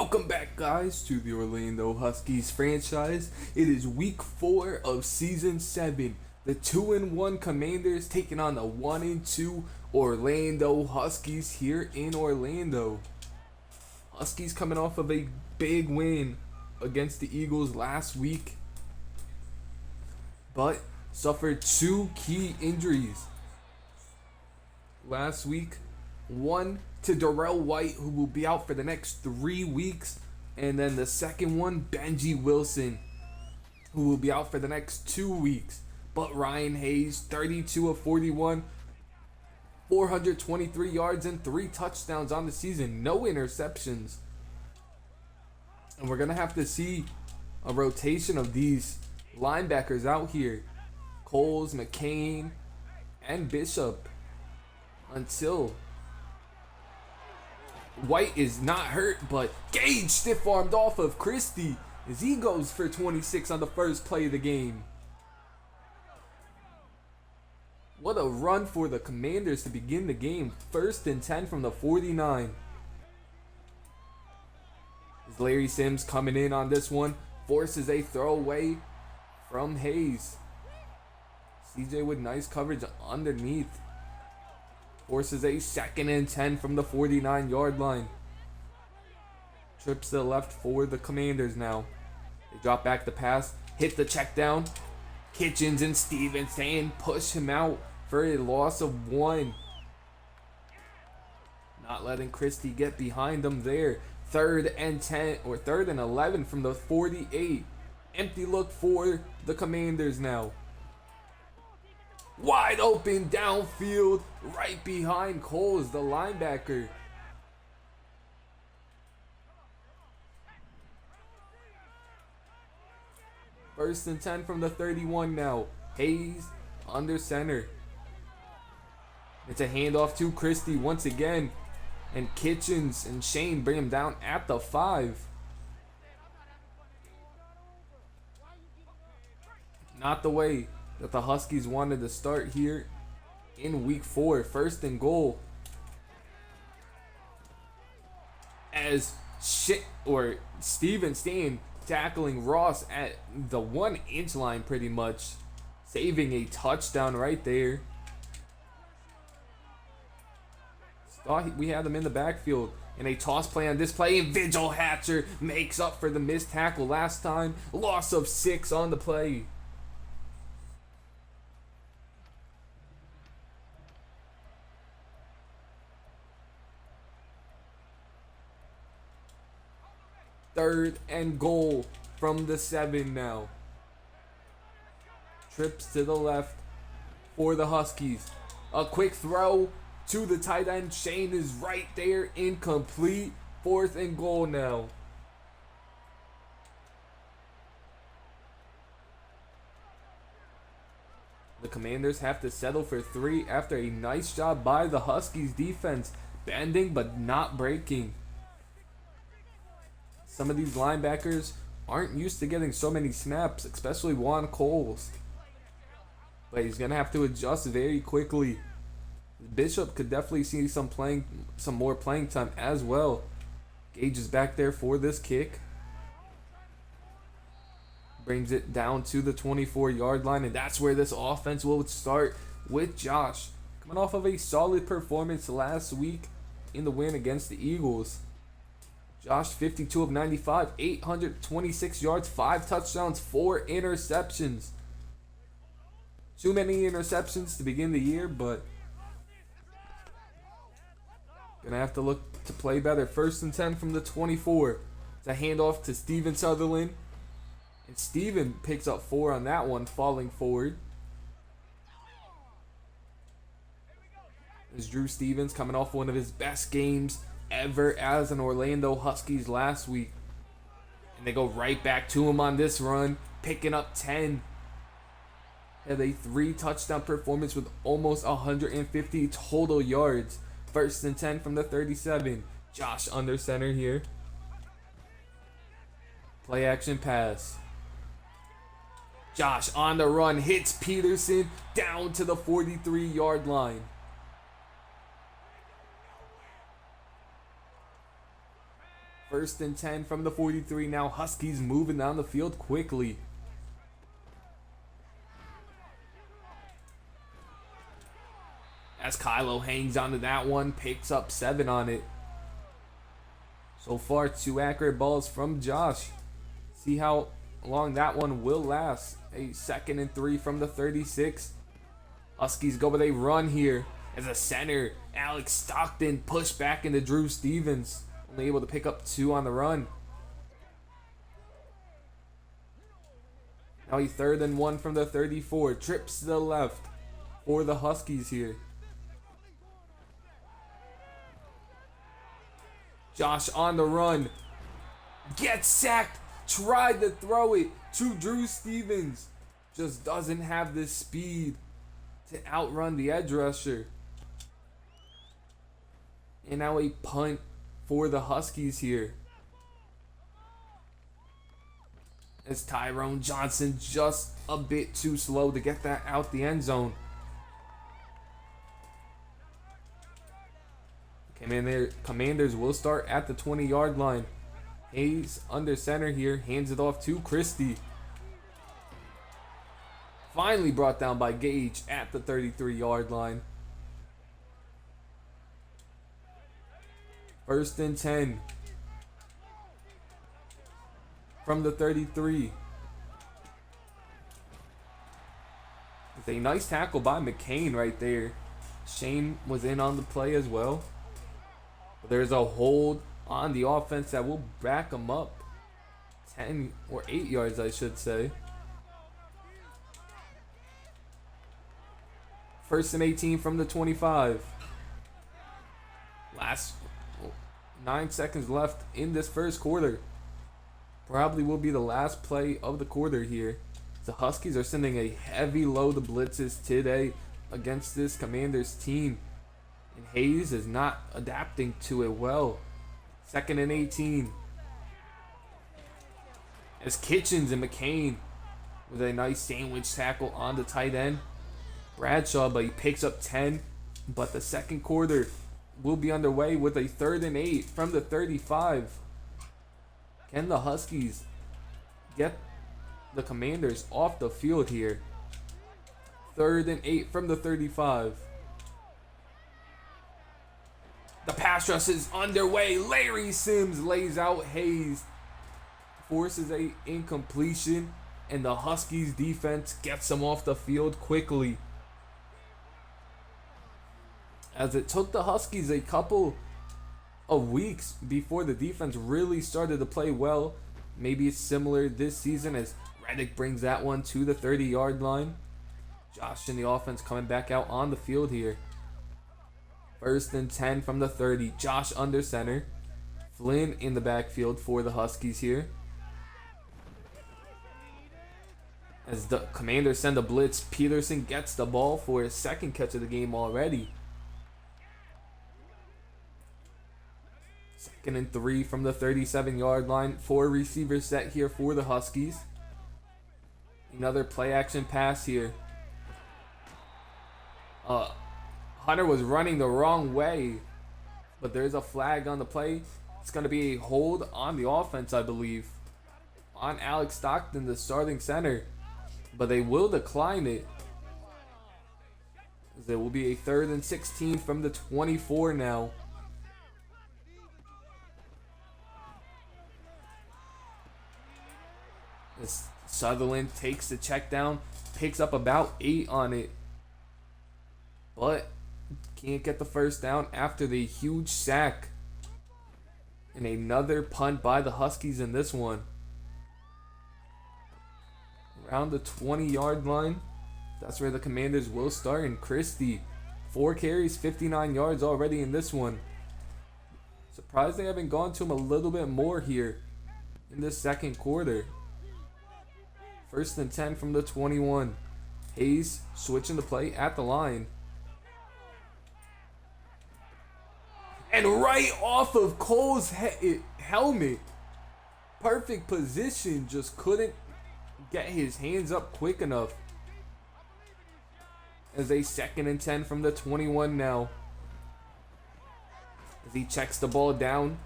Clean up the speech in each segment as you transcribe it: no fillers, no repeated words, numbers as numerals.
Welcome back, guys, to the Orlando Huskies franchise. It is week 4 of season 7. The 2-1 Commanders taking on the 1-2 Orlando Huskies here in Orlando. Huskies coming off of a big win against the Eagles last week, but suffered 2 key injuries last week. One to Darrell White, who will be out for the next 3 weeks, and then the second one, Benji Wilson, who will be out for the next 2 weeks. But Ryan Hayes, 32 of 41, 423 yards and 3 touchdowns on the season, no interceptions. And we're going to have to see a rotation of these linebackers out here, Coles, McCain, and Bishop, until White is not hurt, but Gage stiff-armed off of Christie as he goes for 26 on the first play of the game. What a run for the Commanders to begin the game. 1st and 10 from the 49. As Larry Sims coming in on this one, forces a throwaway from Hayes. CJ with nice coverage underneath. Forces a 2nd and 10 from the 49-yard line. Trips to the left for the Commanders now. They drop back the pass, hit the check down. Kitchens and Stevens push him out for a loss of 1. Not letting Christie get behind them there. 3rd and 10 or 3rd and 11 from the 48. Empty look for the Commanders now. Wide open downfield, right behind Coles, the linebacker. First and 10 from the 31 now. Hayes under center. It's a handoff to Christie once again. And Kitchens and Shane bring him down at the 5. Not the way that the Huskies wanted to start here in week 4. 1st and goal. As Steven Stain tackling Ross at the 1-inch line pretty much. Saving a touchdown right there. Thought we had him in the backfield. And a toss play on this play, and Vigil Hatcher makes up for the missed tackle last time. Loss of 6 on the play. Third and goal from the 7 now. Trips to the left for the Huskies. A quick throw to the tight end. Shane is right there, incomplete. 4th and goal now. The Commanders have to settle for 3 after a nice job by the Huskies defense, bending but not breaking. Some of these linebackers aren't used to getting so many snaps, especially Juan Coles. But he's going to have to adjust very quickly. Bishop could definitely see some more playing time as well. Gage is back there for this kick. Brings it down to the 24-yard line, and that's where this offense will start with Josh. Coming off of a solid performance last week in the win against the Eagles. Josh, 52 of 95, 826 yards, 5 touchdowns, 4 interceptions. Too many interceptions to begin the year, but gonna have to look to play better. 1st and 10 from the 24. It's a handoff to Steven Sutherland. And Steven picks up 4 on that one, falling forward. As Drew Stevens coming off one of his best games ever as an Orlando Huskies last week. And they go right back to him on this run, picking up 10. Had a 3 touchdown performance with almost 150 total yards. 1st and 10 from the 37. Josh under center here. Play action pass. Josh on the run, hits Peterson down to the 43-yard line. First and 10 from the 43 now. Huskies moving down the field quickly. As Kylo hangs onto that one, picks up 7 on it. So far, 2 accurate balls from Josh. See how long that one will last. A 2nd and 3 from the 36. Huskies go with a run here as a center, Alex Stockton, pushed back into Drew Stevens. Only able to pick up 2 on the run. Now a 3rd and 1 from the 34. Trips to the left for the Huskies here. Josh on the run. Gets sacked. Tried to throw it to Drew Stevens. Just doesn't have the speed to outrun the edge rusher. And now a punt for the Huskies here. As Tyrone Johnson just a bit too slow to get that out the end zone. Commanders will start at the 20-yard line. Hayes under center here, hands it off to Christie. Finally brought down by Gage at the 33-yard line. First and 10 from the 33. It's a nice tackle by McCain right there. Shane was in on the play as well. There's a hold on the offense that will back them up 10 or 8 yards, I should say. First and 18 from the 25. Last 9 seconds left in this first quarter. Probably will be the last play of the quarter here. The Huskies are sending a heavy load of blitzes today against this Commanders team. And Hayes is not adapting to it well. 2nd and 18. As Kitchens and McCain with a nice sandwich tackle on the tight end. Bradshaw, but he picks up 10. But the second quarter will be underway with a 3rd and 8 from the 35. Can the Huskies get the Commanders off the field here? 3rd and 8 from the 35. The pass rush is underway. Larry Sims lays out Hayes. Forces a incompletion. And the Huskies defense gets them off the field quickly. As it took the Huskies a couple of weeks before the defense really started to play well. Maybe it's similar this season as Reddick brings that one to the 30-yard line. Josh and the offense coming back out on the field here. 1st and 10 from the 30. Josh under center. Flynn in the backfield for the Huskies here. As the Commanders send a blitz, Peterson gets the ball for his 2nd catch of the game already. 2nd and 3 from the 37-yard line. 4 receivers set here for the Huskies. Another play action pass here. Hunter was running the wrong way, but there's a flag on the play. It's going to be a hold on the offense, I believe, on Alex Stockton, the starting center, but they will decline it. There will be a 3rd and 16 from the 24 now. As Sutherland takes the check down, picks up about 8 on it, but can't get the first down after the huge sack. And another punt by the Huskies in this one. Around the 20-yard line. That's where the Commanders will start. And Christie, 4 carries, 59 yards already in this one. Surprised they haven't gone to him a little bit more here in the second quarter. 1st and 10 from the 21. Hayes switching the play at the line. And right off of Cole's helmet. Perfect position. Just couldn't get his hands up quick enough. As a 2nd and 10 from the 21 now. As he checks the ball down.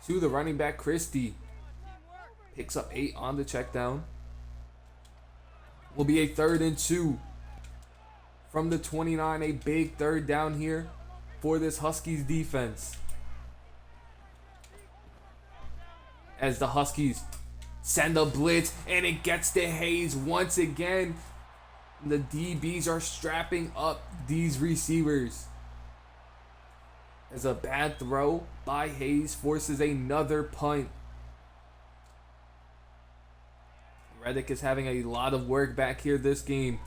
to the running back Christie. Picks up 8 on the check down. Will be a 3rd and 2 from the 29. A big 3rd down here for this Huskies defense. As the Huskies send a blitz and it gets to Hayes once again. The DBs are strapping up these receivers. As a bad throw by Hayes forces another punt. Reddick is having a lot of work back here this game.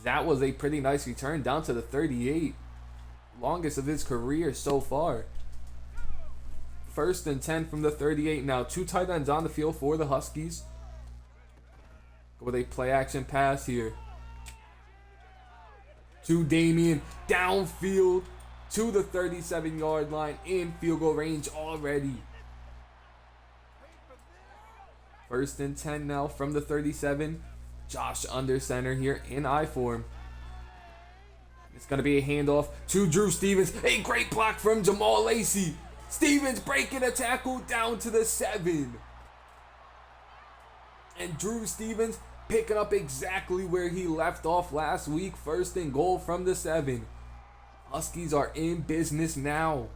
That was a pretty nice return down to the 38. Longest of his career so far. 1st and 10 from the 38 now. 2 tight ends on the field for the Huskies. With a play action pass here. To Damian. Downfield to the 37-yard line. In field goal range already. 1st and 10 now from the 37. Josh under center here in I form. It's going to be a handoff to Drew Stevens. A great block from Jamal Lacey. Stevens breaking a tackle down to the 7. And Drew Stevens picking up exactly where he left off last week. 1st and goal from the 7. Huskies are in business now.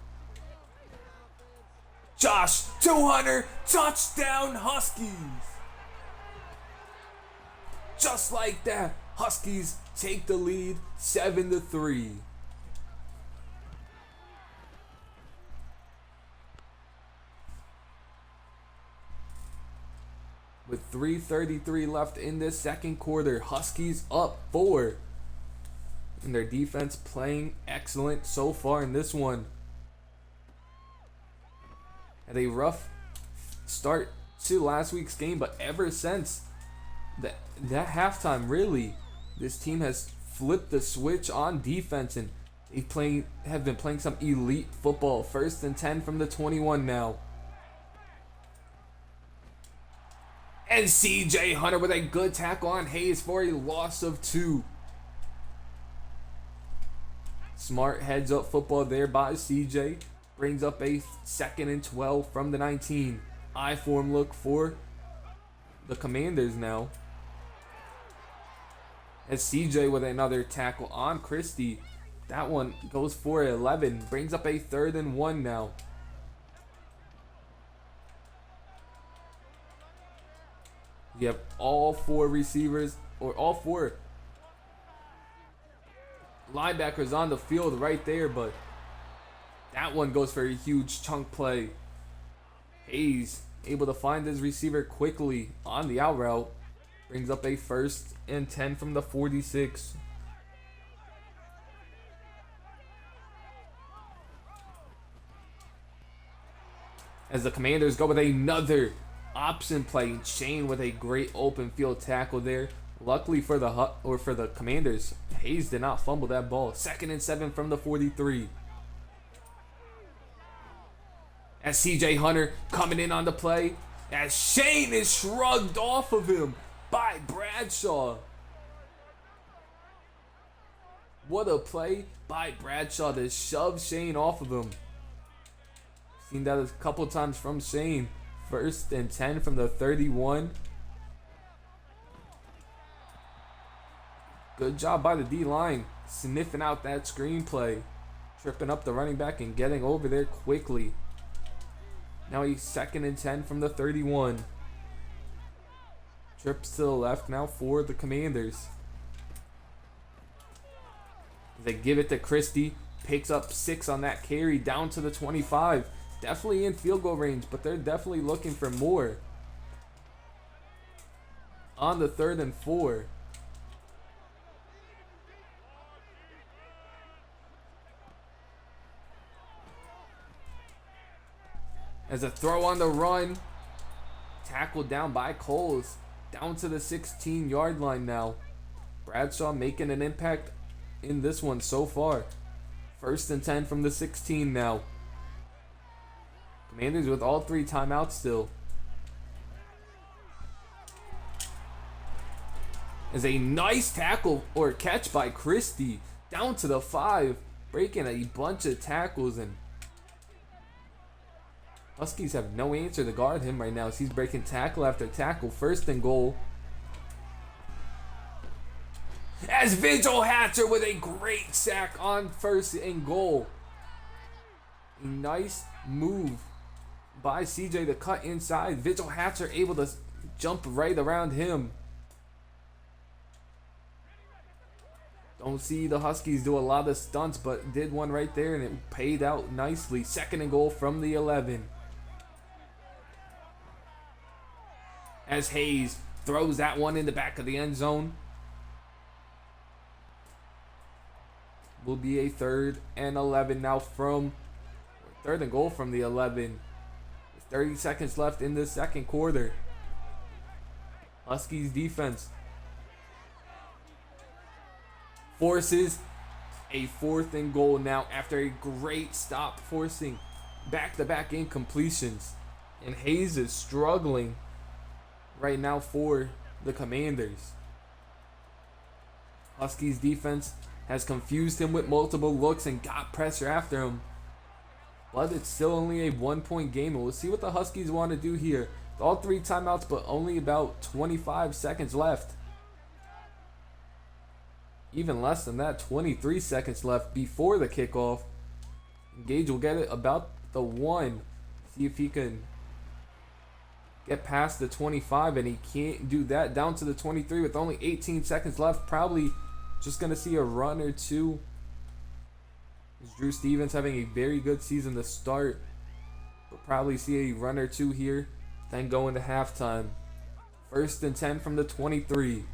Josh to Hunter. Touchdown Huskies. Just like that, Huskies take the lead 7-3. With 3:33 left in this second quarter, Huskies up 4. And their defense playing excellent so far in this one. Had a rough start to last week's game, but ever since that halftime, really, this team has flipped the switch on defense, and have been playing some elite football. 1st and 10 from the 21 now. And CJ Hunter with a good tackle on Hayes for a loss of 2. Smart heads up football there by CJ. Brings up a 2nd and 12 from the 19. I form look for the Commanders now. As CJ with another tackle on Christie. That one goes for 11. Brings up a 3rd and 1 now. You have all 4 receivers, or all 4 linebackers on the field right there, but that one goes for a huge chunk play. Hayes able to find his receiver quickly on the out route. Brings up a 1st and 10 from the 46. As the Commanders go with another option play. Shane with a great open field tackle there. Luckily for the Commanders, Hayes did not fumble that ball. 2nd and 7 from the 43. As CJ Hunter coming in on the play, as Shane is shrugged off of him by Bradshaw. What a play by Bradshaw to shove Shane off of him. Seen that a couple times from Shane. 1st and 10 from the 31. Good job by the D-line, sniffing out that screenplay. Tripping up the running back and getting over there quickly. Now a 2nd and 10 from the 31. Trips to the left now for the Commanders. They give it to Christie. Picks up 6 on that carry down to the 25. Definitely in field goal range, but they're definitely looking for more. On the 3rd and 4. As a throw on the run. Tackled down by Coles. Down to the 16-yard line now. Bradshaw making an impact in this one so far. 1st and 10 from the 16 now. Commanders with all 3 timeouts still. As a nice tackle or catch by Christie. Down to the 5. Breaking a bunch of tackles and Huskies have no answer to guard him right now as he's breaking tackle after tackle. First and goal. As Vigil Hatcher with a great sack on first and goal. A nice move by CJ to cut inside. Vigil Hatcher able to jump right around him. Don't see the Huskies do a lot of stunts, but did one right there and it paid out nicely. Second and goal from the 11. As Hayes throws that one in the back of the end zone. Will be a 3rd and 11 now from 3rd and goal from the 11. With 30 seconds left in the second quarter. Huskies defense forces a 4th and goal now after a great stop forcing back-to-back incompletions. And Hayes is struggling right now for the Commanders. Huskies defense has confused him with multiple looks and got pressure after him. But it's still only a 1-point game, and we'll see what the Huskies want to do here. All 3 timeouts, but only about 25 seconds left. Even less than that, 23 seconds left before the kickoff. Gage will get it about the 1. See if he can get past the 25, and he can't do that. Down to the 23 with only 18 seconds left. Probably just going to see a run or two. Drew Stevens having a very good season to start. We'll probably see a run or two here, then go into halftime. 1st and 10 from the 23.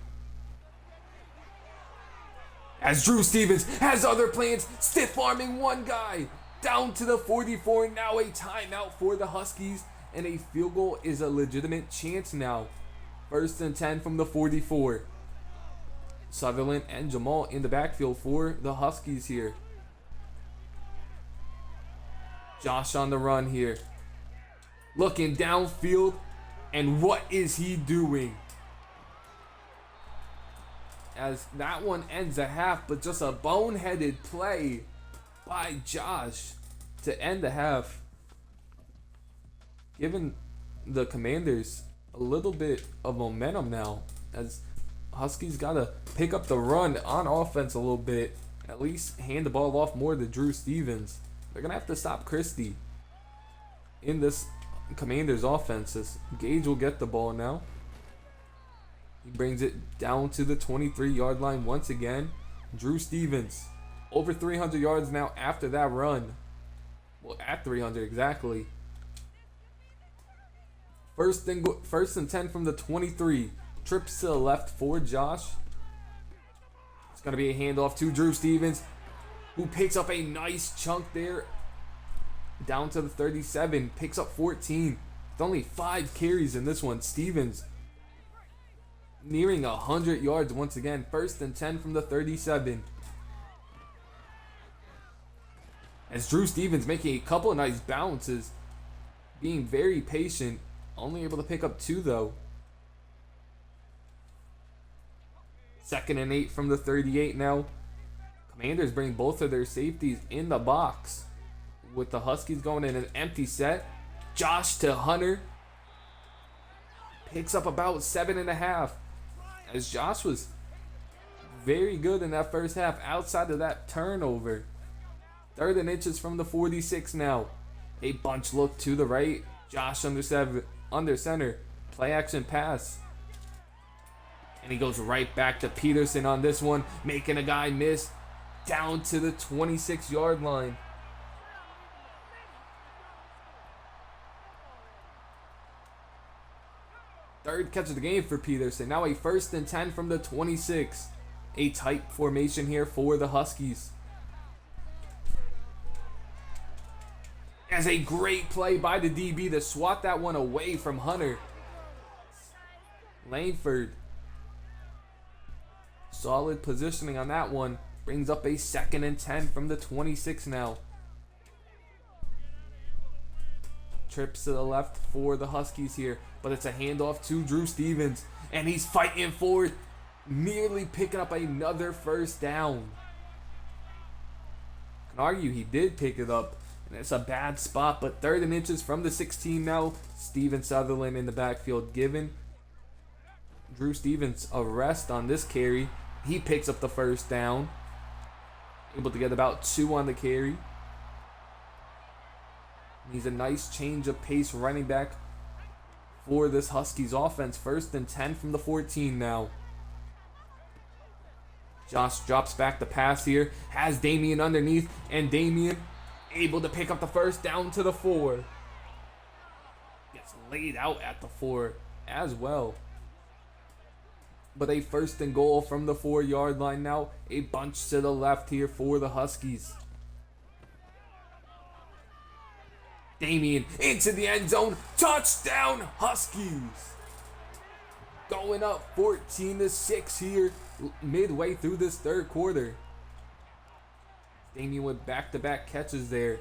As Drew Stevens has other plans, stiff-arming one guy. Down to the 44, now a timeout for the Huskies. And a field goal is a legitimate chance now. 1st and 10 from the 44. Sutherland and Jamal in the backfield for the Huskies here. Josh on the run here. Looking downfield. And what is he doing? As that one ends a half, but just a boneheaded play by Josh to end the half. Giving the Commanders a little bit of momentum now, as Huskies got to pick up the run on offense a little bit. At least hand the ball off more to Drew Stevens. They're going to have to stop Christie in this Commanders offense, as Gage will get the ball now. He brings it down to the 23-yard line once again. Drew Stevens, over 300 yards now after that run. Well, at 300 exactly. 1st and 10 from the 23. Trips to the left for Josh. It's going to be a handoff to Drew Stevens, who picks up a nice chunk there. Down to the 37. Picks up 14. With only 5 carries in this one. Stevens nearing 100 yards once again. 1st and 10 from the 37. As Drew Stevens making a couple of nice bounces. Being very patient. Only able to pick up 2 though. 2nd and 8 from the 38 now. Commanders bring both of their safeties in the box. With the Huskies going in an empty set. Josh to Hunter. Picks up about 7.5. As Josh was very good in that first half outside of that turnover. 3rd and inches from the 46 now. A bunch look to the right. Josh under center. Play action pass. And he goes right back to Peterson on this one. Making a guy miss. Down to the 26-yard line. Third catch of the game for Peterson. Now a 1st and 10 from the 26. A tight formation here for the Huskies. As a great play by the DB to swat that one away from Hunter. Langford. Solid positioning on that one. Brings up a 2nd and 10 from the 26 now. Trips to the left for the Huskies here. But it's a handoff to Drew Stevens. And he's fighting forward. Nearly picking up another 1st down. Can argue he did pick it up. It's a bad spot, but 3rd and inches from the 16 now. Steven Sutherland in the backfield, giving Drew Stevens a rest on this carry. He picks up the 1st down. Able to get about 2 on the carry. He's a nice change of pace running back for this Huskies offense. 1st and 10 from the 14 now. Josh drops back the pass here. Has Damian underneath, and Damian able to pick up the 1st down to the 4. Gets laid out at the 4 as well. But a 1st and goal from the 4-yard line now. A bunch to the left here for the Huskies. Damian into the end zone. Touchdown Huskies. Going up 14-6 here midway through this 3rd quarter. Damian with back-to-back catches there.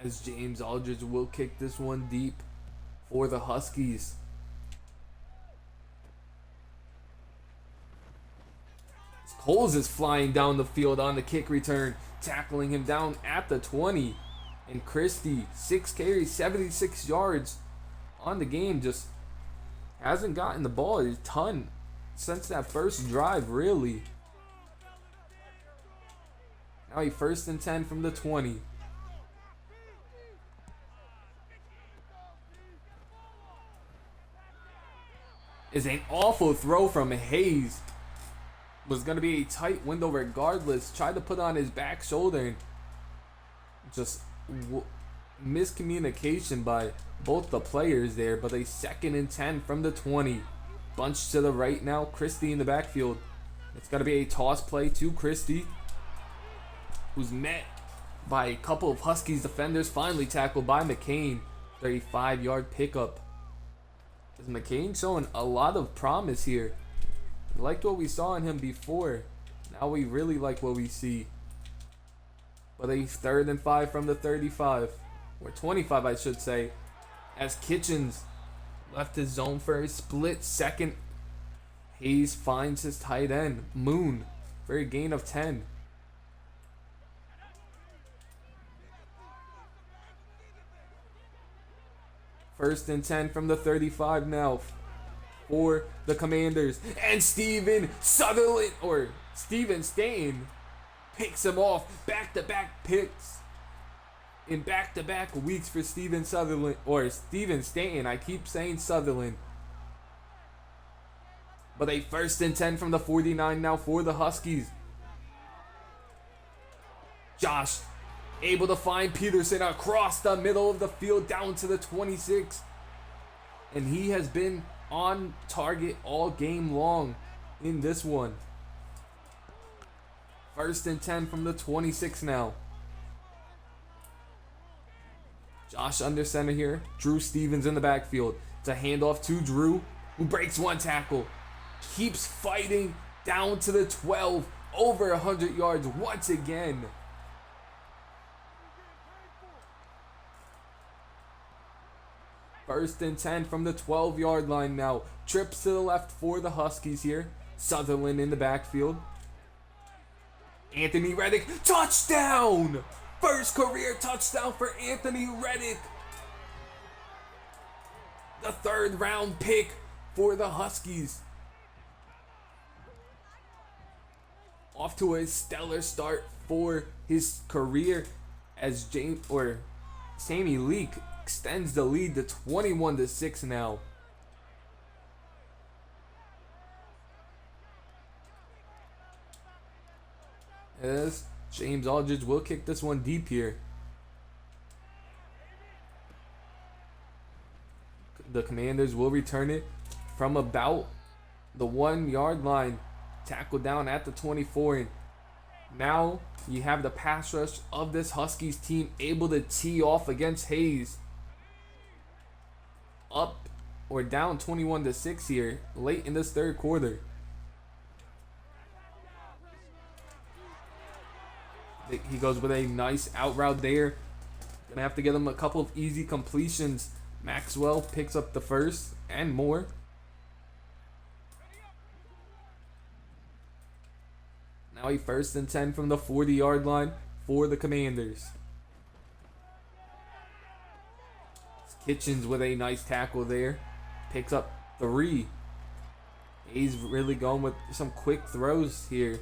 As James Aldridge will kick this one deep for the Huskies. Coles is flying down the field on the kick return, tackling him down at the 20. And Christie, 6 carries, 76 yards on the game. Just hasn't gotten the ball a ton since that 1st drive, really. Now a 1st and 10 from the 20. Is an awful throw from Hayes. Was going to be a tight window regardless. Tried to put on his back shoulder and just miscommunication by both the players there. But a 2nd and 10 from the 20. Bunch to the right now. Christie in the backfield. It's going to be a toss play to Christie, who's met by a couple of Huskies defenders. Finally tackled by McCain. 35-yard pickup. Is McCain showing a lot of promise here. We liked what we saw in him before. Now we really like what we see. But a 3rd and 5 from the 35. Or 25, I should say. As Kitchens left his zone for a split second. Hayes finds his tight end, Moon, for a gain of 10. First and 10 from the 35 now for the Commanders. And Steven Stain picks him off. Back-to-back picks in back-to-back weeks for Steven Stain. I keep saying Sutherland. But a 1st and 10 from the 49 now for the Huskies. Josh able to find Peterson across the middle of the field down to the 26. And he has been on target all game long in this one. 1st and 10 from the 26 now. Josh under center here. Drew Stevens in the backfield. It's a handoff to Drew, who breaks one tackle. Keeps fighting down to the 12. Over 100 yards once again. First and 10 from the 12-yard line now. Trips to the left for the Huskies here. Sutherland in the backfield. Anthony Reddick, touchdown! First career touchdown for Anthony Reddick. The 3rd round pick for the Huskies. Off to a stellar start for his career as Sammy Leak extends the lead to 21-6 now. As James Aldridge will kick this one deep here. The Commanders will return it from about the 1-yard line. Tackle down at the 24. And now you have the pass rush of this Huskies team able to tee off against Hayes. Up or down 21-6 here late in this 3rd quarter. He goes with a nice out route there. Gonna have to get him a couple of easy completions Maxwell picks up the first and more. Now a 1st and 10 from the 40-yard line for the Commanders. Kitchens with a nice tackle there. Picks up 3. He's really going with some quick throws here.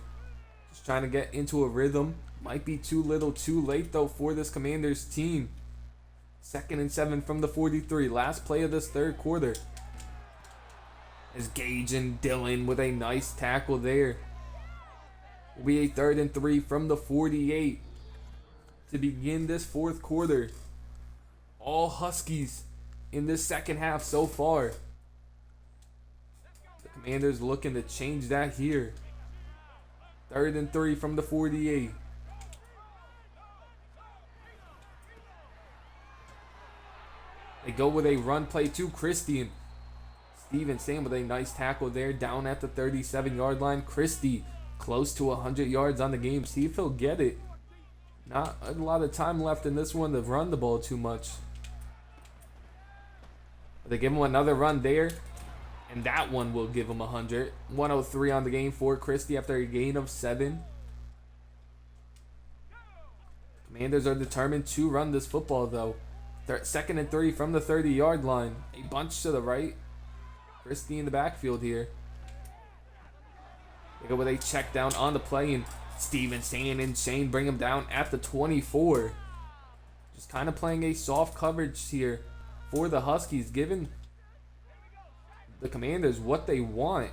Just trying to get into a rhythm. Might be too little too late though for this Commanders team. 2nd and 7 from the 43. Last play of this 3rd quarter. As Gage and Dillon with a nice tackle there. Will be a 3rd and 3 from the 48 to begin this 4th quarter. All Huskies in this 2nd half so far. The Commanders looking to change that here. 3rd and 3 from the 48. They go with a run play to Christie. Stevenson with a nice tackle there down at the 37-yard line. Christie close to 100 yards on the game. See if he'll get it. Not a lot of time left in this one to run the ball too much. But they give him another run there. And that one will give him 100. 103 on the game for Christie after a gain of 7. Commanders are determined to run this football though. 2nd and 3 from the 30-yard line. A bunch to the right. Christie in the backfield here. They go with a check down on the play, and Stevenson and Shane bring him down at the 24. Just kind of playing a soft coverage here for the Huskies, giving the Commanders what they want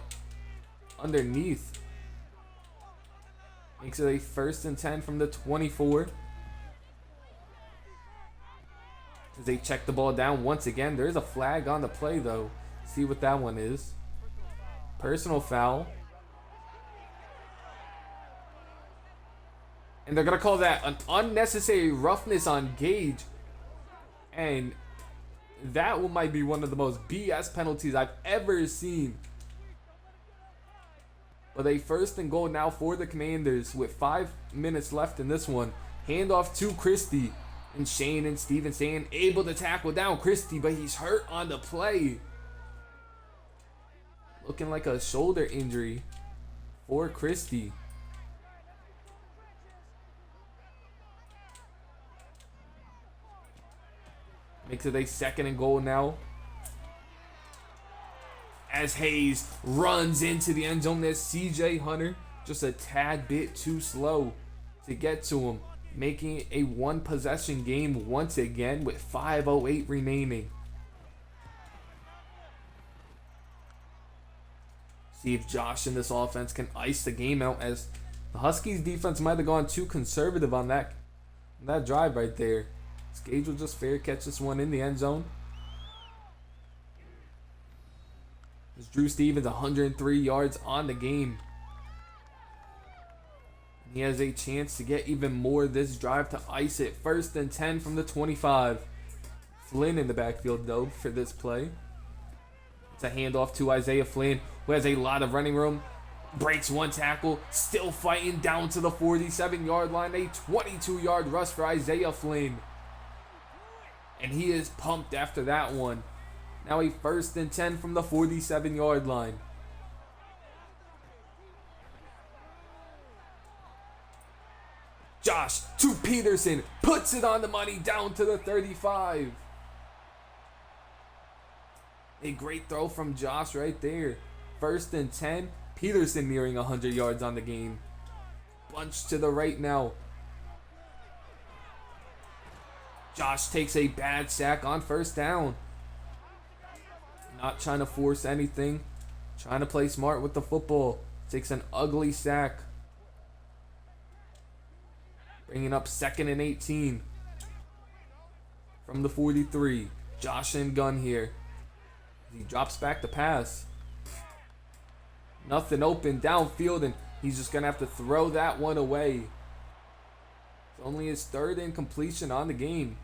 underneath. Makes it a 1st and 10 from the 24. As they check the ball down once again. There's a flag on the play though. See what that one is. Personal foul. And they're going to call that an unnecessary roughness on Gage. And that one might be one of the most BS penalties I've ever seen. But a 1st and goal now for the Commanders with 5 minutes left in this one. Handoff to Christie. And Shane and Stevenson able to tackle down Christie, but he's hurt on the play. Looking like a shoulder injury for Christie. Makes it a 2nd and goal now. As Hayes runs into the end zone, there's CJ Hunter just a tad bit too slow to get to him. Making it a 1-possession game once again with 5:08 remaining. See if Josh in this offense can ice the game out, as the Huskies defense might have gone too conservative on that drive right there. Gage will just fair catch this one in the end zone. As Drew Stevens 103 yards on the game. He has a chance to get even more this drive to ice it. 1st and 10 from the 25. Flynn in the backfield though for this play. It's a handoff to Isaiah Flynn, who has a lot of running room. Breaks one tackle, still fighting down to the 47-yard line. A 22-yard rush for Isaiah Flynn. And he is pumped after that one. Now a 1st and 10 from the 47-yard line. Josh to Peterson, puts it on the money down to the 35. A great throw from Josh right there. 1st and 10, Peterson nearing 100 yards on the game. Bunch to the right now. Josh takes a bad sack on 1st down. Not trying to force anything. Trying to play smart with the football. Takes an ugly sack. Bringing up 2nd and 18 from the 43. Josh and gun here. He drops back the pass. Nothing open downfield, and he's just going to have to throw that one away. It's only his 3rd incompletion on the game.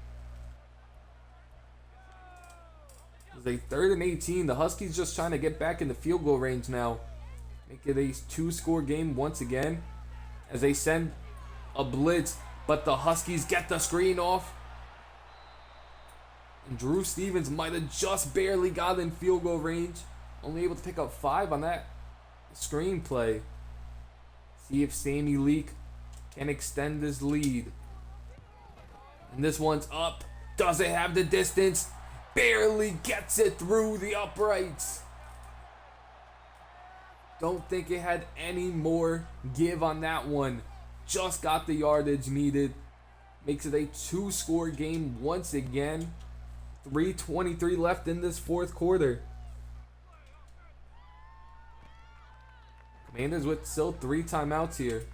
It's a 3rd and 18. The Huskies just trying to get back in the field goal range now. Make it a 2-score game once again as they send a blitz, but the Huskies get the screen off. And Drew Stevens might have just barely got in field goal range. Only able to pick up 5 on that screenplay. See if Sammy Leak can extend this lead. And this one's up. Does it have the distance? Barely gets it through the uprights. Don't think it had any more give on that one. Just got the yardage needed. Makes it a 2-score game once again. 3:23 left in this fourth quarter. Commanders with still 3 timeouts here.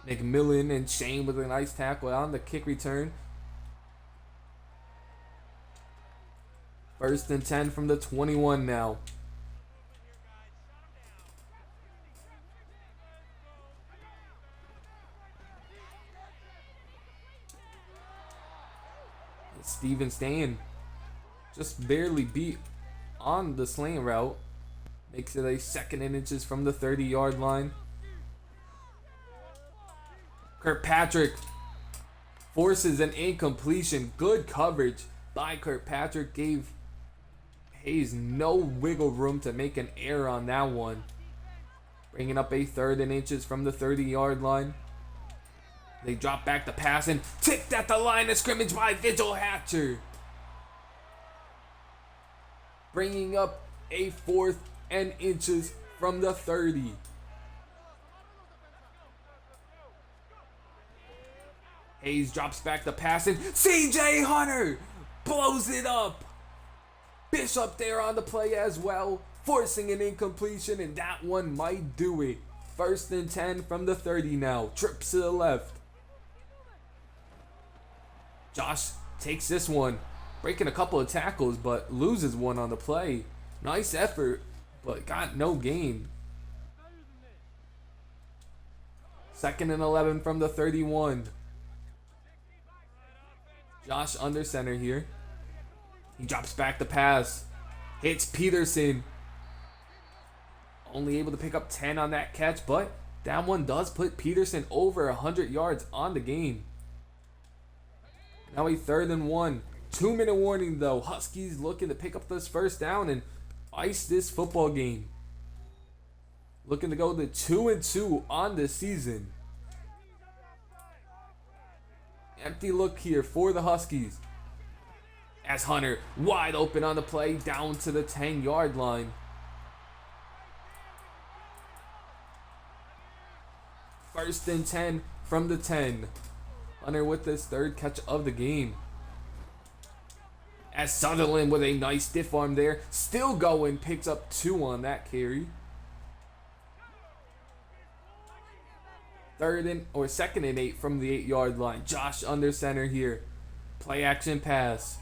McMillan and Shane with a nice tackle on the kick return. 1st and 10 from the 21 now. Steven staying just barely beat on the slant route. Makes it a 2nd and inches from the 30-yard line. Kirkpatrick forces an incompletion. Good coverage by Kirkpatrick. Gave Hayes no wiggle room to make an error on that one. Bringing up a 3rd and inches from the 30-yard line. They drop back the pass and tipped at the line of scrimmage by Vigil Hatcher. Bringing up a 4th and inches from the 30. Hayes drops back the pass and CJ Hunter blows it up. Bishop there on the play as well, forcing an incompletion, and that one might do it. 1st and 10 from the 30 now. Trips to the left. Josh takes this one, breaking a couple of tackles, but loses one on the play. Nice effort, but got no gain. 2nd and 11 from the 31. Josh under center here. He drops back the pass. Hits Peterson. Only able to pick up 10 on that catch, but that one does put Peterson over 100 yards on the game. Now a 3rd and 1. 2-minute warning though. Huskies looking to pick up this 1st down and ice this football game. Looking to go to 2-2 on this season. Empty look here for the Huskies. As Hunter wide open on the play down to the 10-yard line. 1st and 10 from the 10. Hunter with his 3rd catch of the game. As Sutherland with a nice stiff arm there. Still going. Picks up 2 on that carry. 2nd and 8 from the 8-yard line. Josh under center here. Play action pass.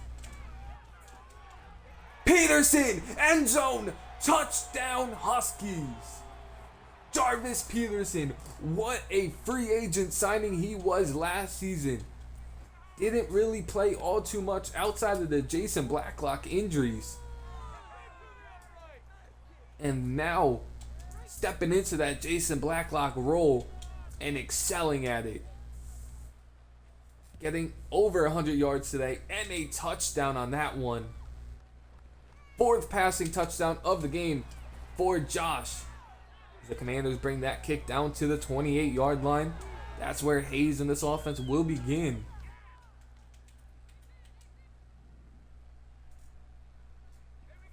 Peterson! End zone! Touchdown Huskies! Jarvis Peterson, what a free agent signing he was last season. Didn't really play all too much outside of the Jason Blacklock injuries. And now, stepping into that Jason Blacklock role and excelling at it. Getting over 100 yards today and a touchdown on that one. 4th passing touchdown of the game for Josh. The Commanders bring that kick down to the 28-yard line. That's where Hayes and this offense will begin.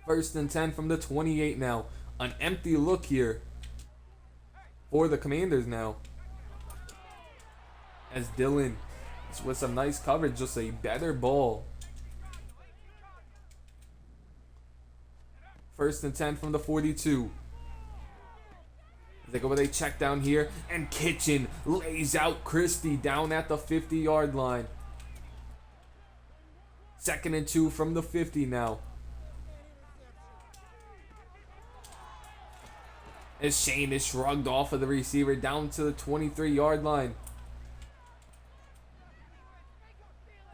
1st and 10 from the 28 now. An empty look here for the Commanders now. As Dylan with some nice coverage, just a better ball. 1st and 10 from the 42. They go with a check down here, and Kitchen lays out Christie down at the 50-yard line. 2nd and 2 from the 50 now. As Shane is shrugged off of the receiver down to the 23-yard line.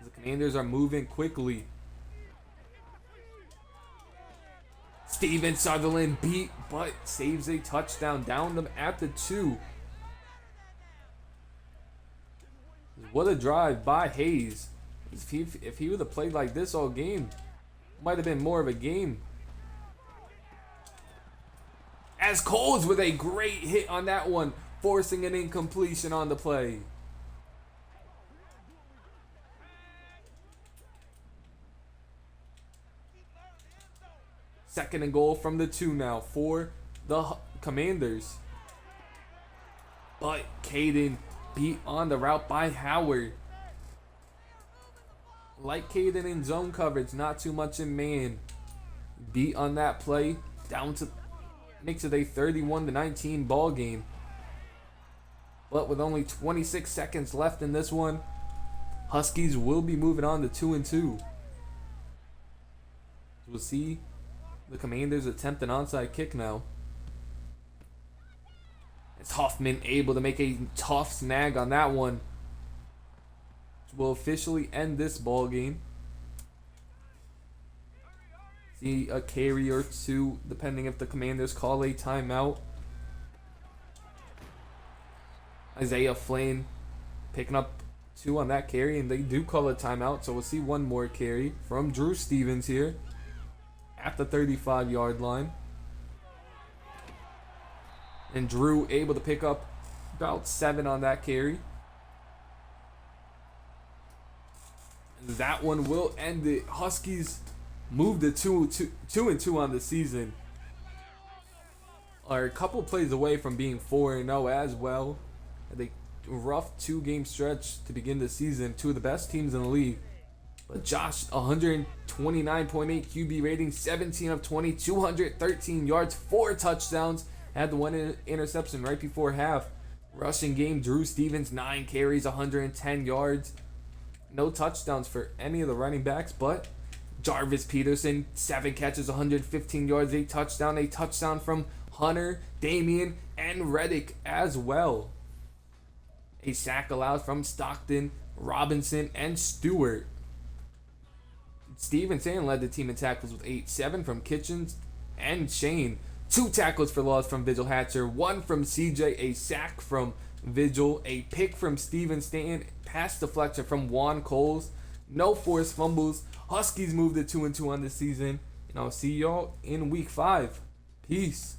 The Commanders are moving quickly. Steven Sutherland beat, but saves a touchdown down them at the 2. What a drive by Hayes. If he would have played like this all game, might have been more of a game. As Coles with a great hit on that one, forcing an incompletion on the play. Second and goal from the 2 now for the Commanders. But Caden beat on the route by Howard. Like Caden in zone coverage, not too much in man. Beat on that play, down to makes it a 31-19 ball game. But with only 26 seconds left in this one, Huskies will be moving on to 2-2. We'll see the Commanders attempt an onside kick now. It's Huffman able to make a tough snag on that one, which will officially end this ball game. See a carry or two, depending if the Commanders call a timeout. Isaiah Flynn picking up 2 on that carry, and they do call a timeout, so we'll see one more carry from Drew Stevens here at the 35-yard line. And Drew able to pick up about 7 on that carry. And that one will end it. Huskies moved to 2-2 on the season. Are a couple plays away from being 4-0 as well. Had a rough 2-game stretch to begin the season. 2 of the best teams in the league. But Josh, 129.8 QB rating, 17 of 20, 213 yards, 4 touchdowns. Had the 1 interception right before half. Rushing game, Drew Stevens, 9 carries, 110 yards. No touchdowns for any of the running backs, but Jarvis Peterson, 7 catches, 115 yards, a touchdown from Hunter, Damian, and Reddick as well. A sack allowed from Stockton, Robinson, and Stewart. Stevenson led the team in tackles with 8, 7 from Kitchens and Shane. 2 tackles for loss from Vigil Hatcher, 1 from CJ, a sack from Vigil, a pick from Steven Stanton, pass deflection from Juan Coles, no forced fumbles. Huskies moved to 2-2 on the season, and I'll see y'all in week 5. Peace.